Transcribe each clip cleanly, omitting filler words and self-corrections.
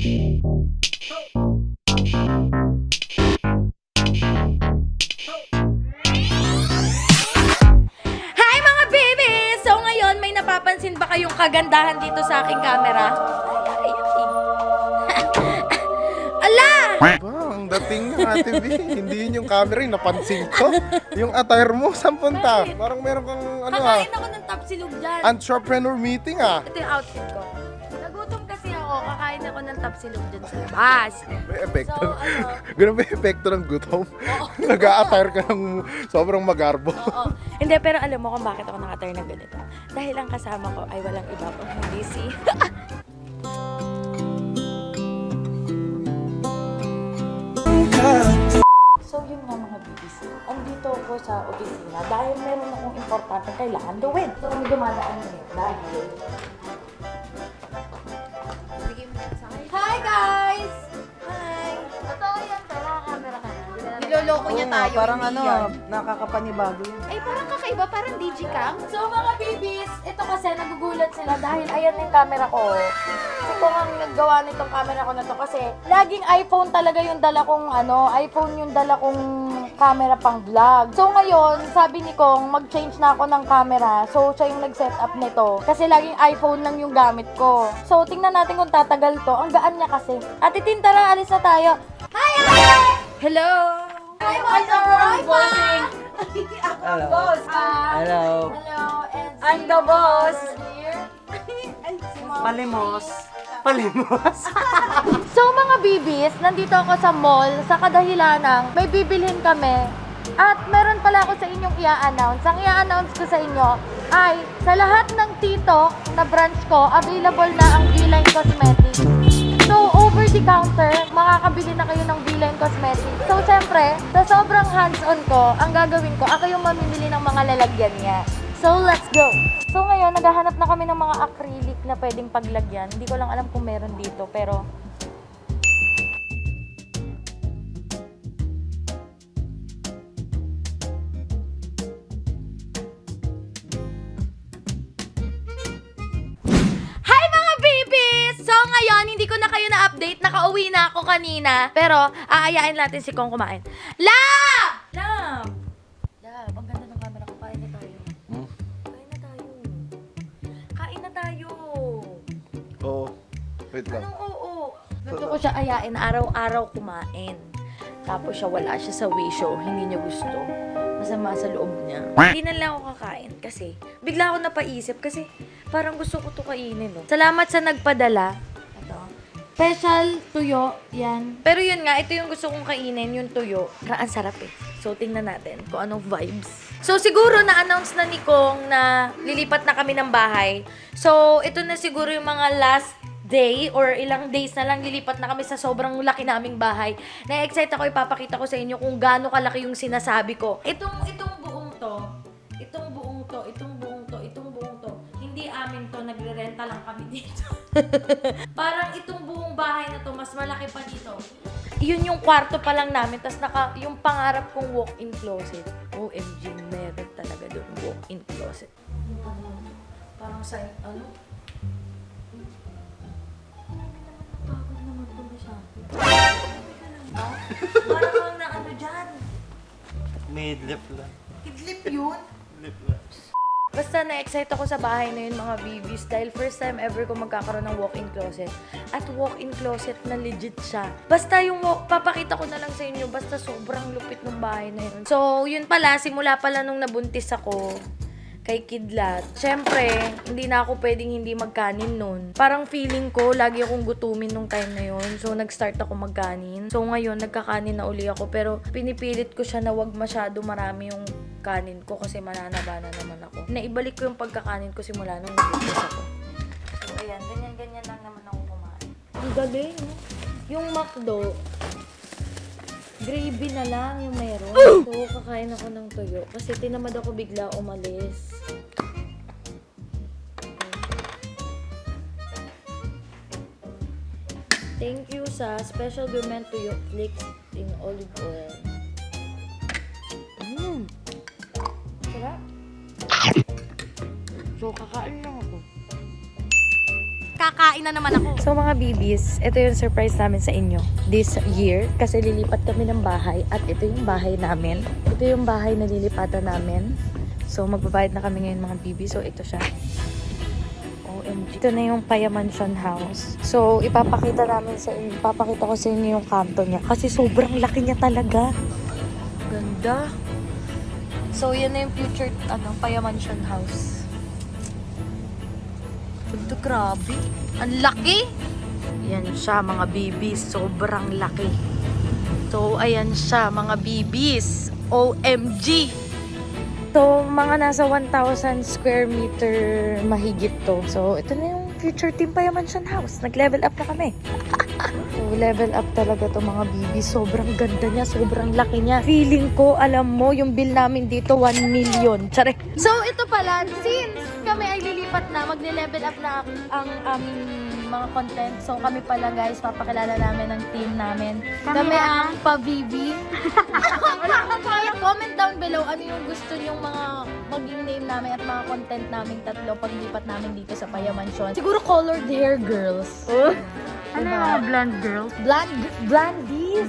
Hi mga baby! So ngayon, may napapansin ba kayong kagandahan dito sa aking camera? Ala! Ba, ang dating ng Ate B, hindi yun yung camera yung napansin ko. Yung attire mo, saan punta? Parang meron kang Kakain ako ng tapsilog dyan. entrepreneur meeting Ito yung outfit ko. Nagutom kasi ako, kakain ako ng tapsilog dyan sa labas. May epekto. So, ano? Ganun ba yung epekto ng gutom? Nag-a-attire ka ng sobrang magarbo. Oo. Hindi, pero alam mo kung bakit ako nakatire ng ganito. Dahil ang kasama ko ay walang iba pang hindi si... So yun nga mga bibis, andito ako sa opisina dahil meron akong importante kailangan gawin. So kami dumadaan ngayon dahil... Hi guys! Hi! Totoo yan, pero camera ka na. Niloloko niya tayo. Parang hindi ano, yan. nakakapanibago yun. Ay, parang kakaiba, parang digicam. So, mga bibis, ito kasi nagugulat sila dahil ayan yung camera ko. Kasi kung ang naggawa nitong camera ko na to kasi laging iPhone talaga yung dala kong iPhone yung dala kong camera pang vlog. So, ngayon, sabi ni Kong, mag-change na ako ng camera. So, siya yung nag-set up nito. Kasi laging iPhone lang yung gamit ko. So, tingnan natin kung tatagal to. Ang gaan niya kasi. Ate Tin, tara, alis na tayo. Hi, Ate! Hello! Hi, Mother! Hi, Pa! Hello. Boss. Hello. Hello. And I'm the boss. Palimos. Palimos. So mga bibis, nandito ako sa mall sa kadahilanang may bibilhin kami. At meron pala ako sa inyong i-announce. Ang i-announce ko sa inyo ay sa lahat ng TikTok na branch ko, available na ang V-Line Cosmetics. So, over the counter, makakabili na kayo ng V-Line Cosmetics. So, syempre, sa sobrang hands-on ko, ang gagawin ko, ako yung mamimili ng mga lalagyan niya. So, let's go! So, ngayon, naghahanap na kami ng mga acrylic na pwedeng paglagyan. Hindi ko lang alam kung meron dito, pero... Hi mga babies! So ngayon, hindi ko na kayo na-update. Nakauwi na ako kanina. Pero, aayain natin si Kong kumain. Love! Love! Love, ang ganda ng camera ko. Kain na tayo. Kain na tayo. Kain na tayo. Oo. Wait lang. Anong oo? Gusto ko siya ayain. Araw-araw kumain. Tapos siya wala siya sa wisho. Hindi niya gusto. Masama sa loob niya. Hindi na lang ako kakain kasi bigla ako napaisip kasi parang gusto ko to kainin. No? Salamat sa nagpadala. Ito. Special tuyo. Yan. Pero yun nga, ito yung gusto kong kainin, yung tuyo. Ang sarap eh. So, tingnan natin kung anong vibes. So, siguro na-announce na ni Kong na lilipat na kami ng bahay. So, ito na siguro yung mga last day or ilang days na lang lilipat na kami sa sobrang laki naming bahay. Na-excite ako, ipapakita ko sa inyo kung gaano kalaki yung sinasabi ko. Itong buong to, hindi amin to, nagre-renta lang kami dito. Parang itong buong bahay na to, mas malaki pa dito. Yun yung kwarto pa lang namin, tas yung pangarap kong walk-in closet. OMG, meron talaga doon walk-in closet. Parang sa, pagod naman ito masyado. Parang kang na dyan. May lip lang. Idlip yun. Lip lang. Basta na-excite ako sa bahay na yun mga bibis dahil first time ever ko magkakaroon ng walk-in closet. At walk-in closet na legit siya. Basta yung papakita ko na lang sa inyo, basta sobrang lupit ng bahay na yun. So, yun pala, simula pala nung nabuntis ako kay Kidlat. Siyempre, hindi na ako pwedeng hindi magkanin nun. Parang feeling ko, lagi akong gutumin nung time na yun. So, nag-start ako magkanin. So, ngayon, nagkakanin na uli ako. Pero, pinipilit ko siya na wag masyado marami yung kanin ko kasi mananaba na naman ako. Naibalik ko yung pagkakanin ko simula nung nabuntis ako. So, ayan. Ganyan-ganyan lang naman ako kumain. Ang galing, no? Yung McDo, gravy na lang yung meron. So, kakain ako ng tuyo. Kasi tinamad ako bigla umalis. Thank you sa Special Gourmet Tuyo Flakes in olive oil. Sarap. So, kakain lang ako. Kakain na naman ako. So mga bibis, ito yung surprise namin sa inyo this year. Kasi lilipat kami ng bahay at ito yung bahay namin. Ito yung bahay na lilipatan namin. So magbabayad na kami ngayon mga bibis. So ito siya. OMG. Ito na yung Paya Mansion House. So ipapakita ko sa inyo yung kanto niya. Kasi sobrang laki niya talaga. Ganda. So yan na yung future Paya Mansion House. Ito, grabe. Ang laki! Yan siya, mga bibis. Sobrang laki. So, ayan siya, mga bibis. OMG! So, mga nasa 1,000 square meter mahigit to. So, ito na yung future Team Paya Mansion House. Nag-level up na kami. So, level up talaga to mga bibis. Sobrang ganda niya, sobrang laki niya. Feeling ko, alam mo, yung bill namin dito, 1 million. Tsare. So, ito pala, since kami ay lilipat na, magle-level up na ang aming mga content. So, kami pala guys, papakilala namin ang team namin. Kami ang Pa-Bibi. Comment down below ano yung gusto nyong mga maging name namin at mga content namin tatlo paglipat namin dito sa Paya Mansion. Siguro colored hair girls. Ano yung mga blonde girls? Blondies.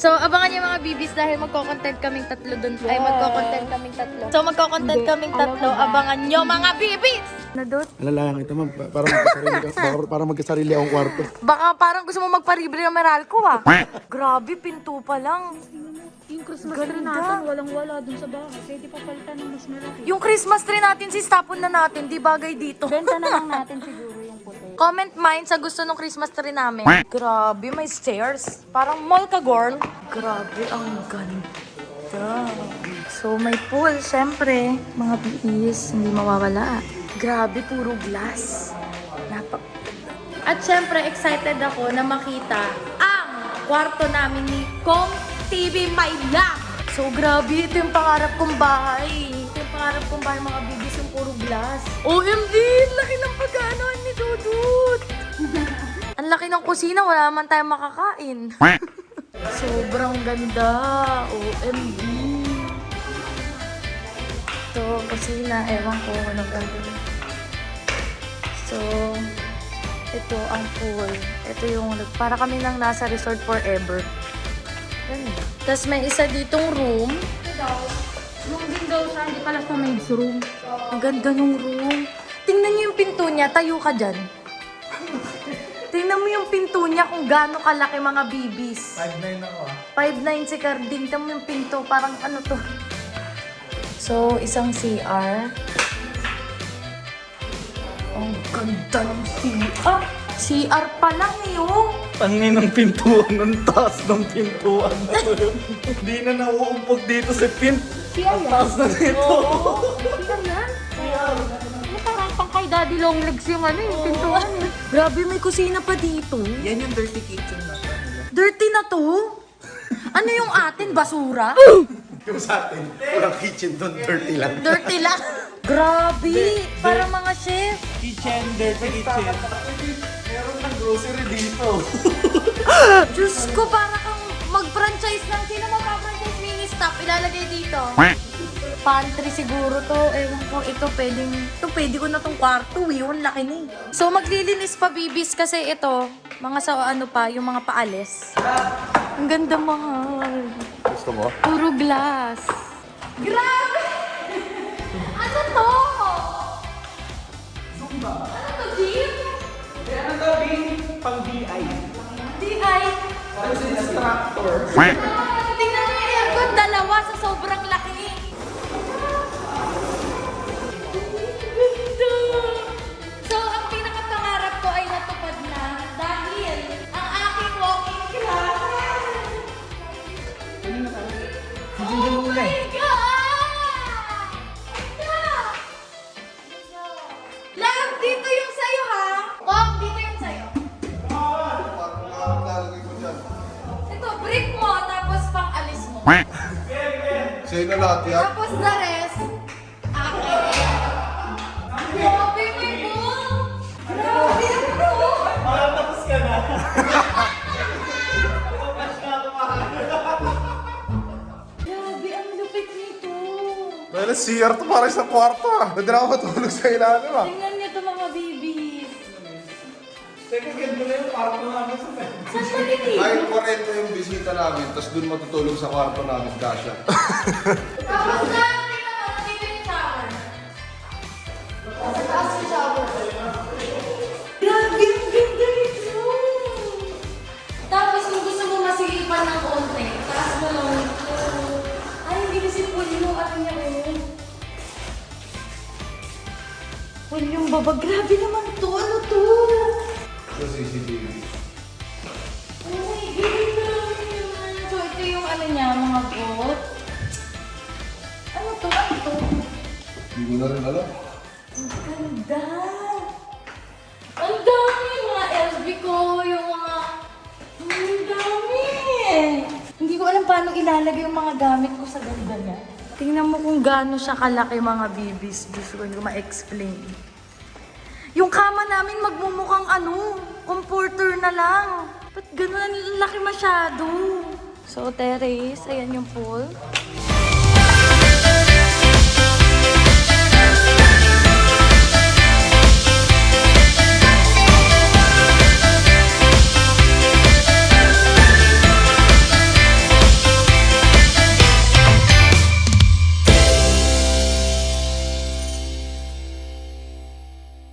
So, abangan niyo mga bibis dahil magko-content kaming tatlo doon. Ay, magko-content kaming tatlo. So, magko-content kaming tatlo. Abangan niyo mga bibis! Nadot? Alalayan kita, ma'am. Para magkasarili akong kwarto. Baka parang gusto mo magparibre ng Meralco ah. Grabe, pinto pa lang. Yung Christmas Ganda. tree natin, walang-wala dun sa bahay. Pwede pa palitan ng mas malaki. Yung Christmas tree natin, sis, tapon na natin. Di bagay dito. Benta na lang natin siguro yung puti. Comment mine sa gusto ng Christmas tree namin. Grabe, may stairs. Parang mall ka, girl. Grabe, ang ganda. So, may pool, syempre. Mga bibis, hindi mawawala. Grabe, puro glass. At syempre, excited ako na makita ang kwarto namin ni Kong TV My Lab. So, grabe. Ito yung pangarap kong bahay. Ito yung pangarap kong bahay, mga bibis, yung puro glass. OMG! Laki ng pagkanoan ni Dudut! Ang laki ng kusina, wala naman tayong makakain. Sobrang ganda. OMG! Ito, kusina. Ewan ko anong gagawin. So, ito ang pool. Ito yung, para kami nang nasa resort forever. Ganda. Tapos may isa ditong room. Room din daw siya, hindi pala sa maid's room. Ang ganda nung room. Tingnan niyo yung pinto niya. Tayo ka dyan. Tingnan mo yung pinto niya kung gaano kalaki mga bibis. 5'9" ako 5'9" si Carding. Tingnan mo yung pinto. Parang ano to. So, isang CR. Ang ganda ng CR. CR pa lang yun. Tangin ng pintuan, ng taas ng pintuan na to yun. Hindi na nauumpog dito sa pin. Ang taas na dito. Sino yan? Ano parang pang kay Daddy Long Legs yung ano yung pintuan eh. Grabe, may kusina pa dito. Yan yung dirty kitchen na to. Dirty na to. Ano yung atin? Basura? Yung sa atin, walang kitchen doon, dirty lang. Dirty lang. Grabe. Parang mga chef. Kitchen, dirty kitchen. Meron ng grocery dito. Diyos ko, para kang mag-franchise ng sino mag-franchise mini stop. Ilalagay dito. Pantry siguro to. Ewan ko, ito pwede ko na tong kwarto. Yun, laki na eh. So, maglilinis pa bibis kasi ito, mga sa ano pa, yung mga paalis. Ang ganda, mahal. Gusto mo? Puro glass. Grabe! Ano to? Zumba. Ano to, gym? Ano gawin pang DI? DI. As instructor. Tingnan mo yung aircon, dalawa sa sobrang laki. Ganda! So, ang pinakapangarap ko ay natupad na dahil ang aking walking class. Oh my God! Love, dito yung sayo ha? Kong, dito yung sayo. Ito, brick mo, tapos pang alis mo. Sa'yo na lahat yan. Tapos the rest, akin. Grabe, may ball! Grabe ang ball! Tapos ka na. Grabe, ang lupit nito. Dahil CR to para sa kwarto ah. Pwede na ako matulog sa ilalim ah. Tingnan niyo ito mga babies. Second mo na yung kwarto namin sa bed. Saan matitid? Kahit 40 yung bisita namin, tapos dun matutulog sa kwarto namin, kasya. Tapos na, tingnan mo, nandito yung shower. Sa taas yung shower. Grabe, ang ganda nito. Tapos kung gusto mo masilipan ng konti, taas mo lang ito. Ay, hindi kasi full yung ano niya eh. Full yung baba. Grabe naman to. Ano to? Sa CCTV. Oh my God, grabe naman. So ito yung ano niya, mga goat. Ano to? Ano to? Hindi ko na rin alam. Ang ganda! Ang dami! Yung mga LV ko, yung mga... Ang dami! Hindi ko alam paano ilalagay yung mga gamit ko sa ganda niya. Tingnan mo kung gaano siya kalaki mga bibis. Gusto ko hindi ko ma-explain. Yung kama namin magmumukhang ano, comforter na lang. Ba't gano'n ang laki masyado? So, terrace, ayan yung pool.